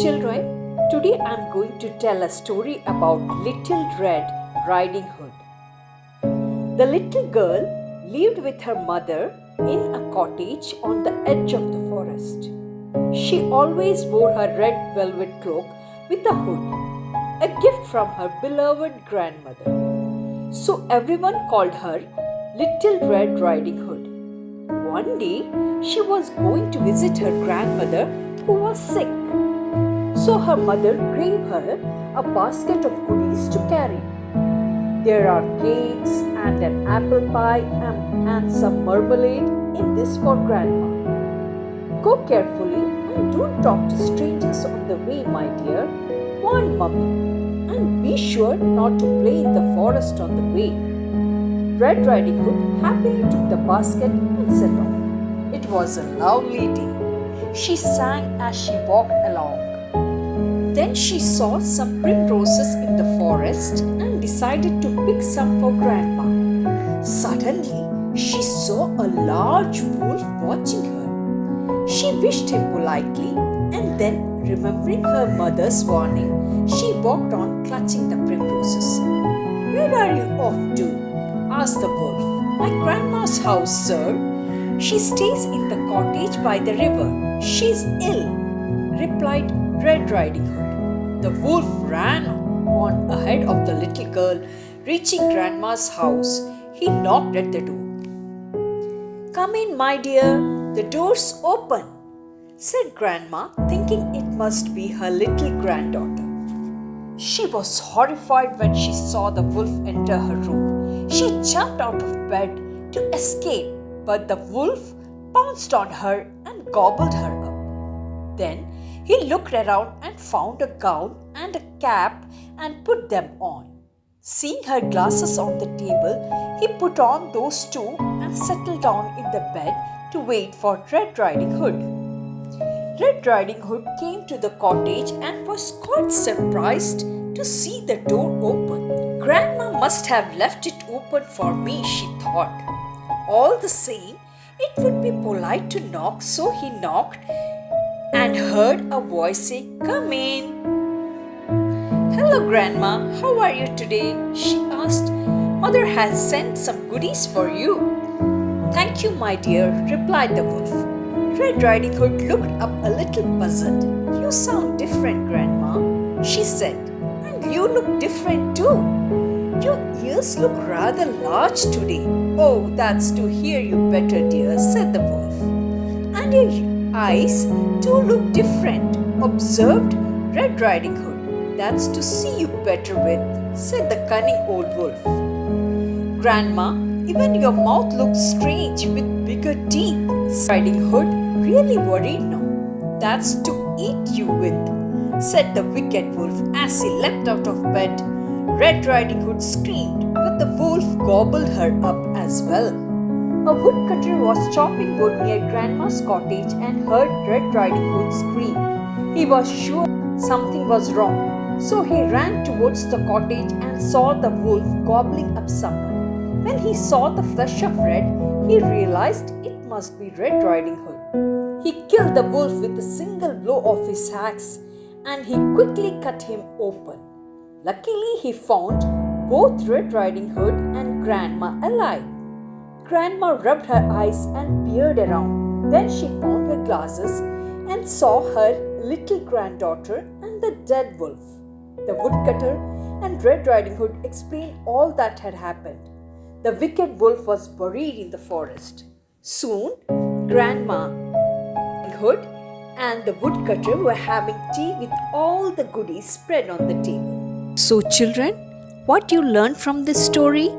Children, today I'm going to tell a story about Little Red Riding Hood. The little girl lived with her mother in a cottage on the edge of the forest. She always wore her red velvet cloak with a hood, a gift from her beloved grandmother. So everyone called her Little Red Riding Hood. One day, she was going to visit her grandmother who was sick. So her mother gave her a basket of goodies to carry. There are cakes and an apple pie and some marmalade in this for grandma. Go carefully and don't talk to strangers on the way, my dear, warned Mummy. And be sure not to play in the forest on the way. Red Riding Hood happily took the basket and set off. It was a lovely day. She sang as she walked along. Then she saw some primroses in the forest and decided to pick some for Grandma. Suddenly, she saw a large wolf watching her. She wished him politely and then, remembering her mother's warning, she walked on clutching the primroses. "Where are you off to?" asked the wolf. "My grandma's house, sir. She stays in the cottage by the river. She's ill," replied Red Riding Hood. The wolf ran on ahead of the little girl. Reaching Grandma's house, he knocked at the door. "Come in, my dear. The door's open," said Grandma, thinking it must be her little granddaughter. She was horrified when she saw the wolf enter her room. She jumped out of bed to escape, but the wolf pounced on her and gobbled her up. Then he looked around and found a gown and a cap and put them on. Seeing her glasses on the table, he put on those too and settled down in the bed to wait for Red Riding Hood. Red Riding Hood came to the cottage and was quite surprised to see the door open. "Grandma must have left it open for me," she thought. All the same, it would be polite to knock, so he knocked and heard a voice say, "Come in." "Hello, Grandma. How are you today?" she asked. "Mother has sent some goodies for you." "Thank you, my dear," replied the wolf. Red Riding Hood looked up a little puzzled. "You sound different, Grandma," she said. "And you look different too. Your ears look rather large today." "Oh, that's to hear you better, dear," said the wolf. "And your eyes too look different," observed Red Riding Hood. "That's to see you better with," said the cunning old wolf. "Grandma, even your mouth looks strange with bigger teeth," Riding Hood, really worried now. "That's to eat you with," said the wicked wolf as he leapt out of bed. Red Riding Hood screamed, but the wolf gobbled her up as well. A woodcutter was chopping wood near Grandma's cottage and heard Red Riding Hood scream. He was sure something was wrong, so he ran towards the cottage and saw the wolf gobbling up supper. When he saw the flesh of Red, he realized it must be Red Riding Hood. He killed the wolf with a single blow of his axe, and he quickly cut him open. Luckily, he found both Red Riding Hood and Grandma alive. Grandma rubbed her eyes and peered around. Then she found her glasses and saw her little granddaughter and the dead wolf. The woodcutter and Red Riding Hood explained all that had happened. The wicked wolf was buried in the forest. Soon, Grandma Hood and the woodcutter were having tea with all the goodies spread on the table. So, children, what you learned from this story?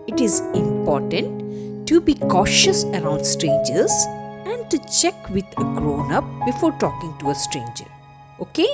It is important to be cautious around strangers and to check with a grown-up before talking to a stranger. Okay?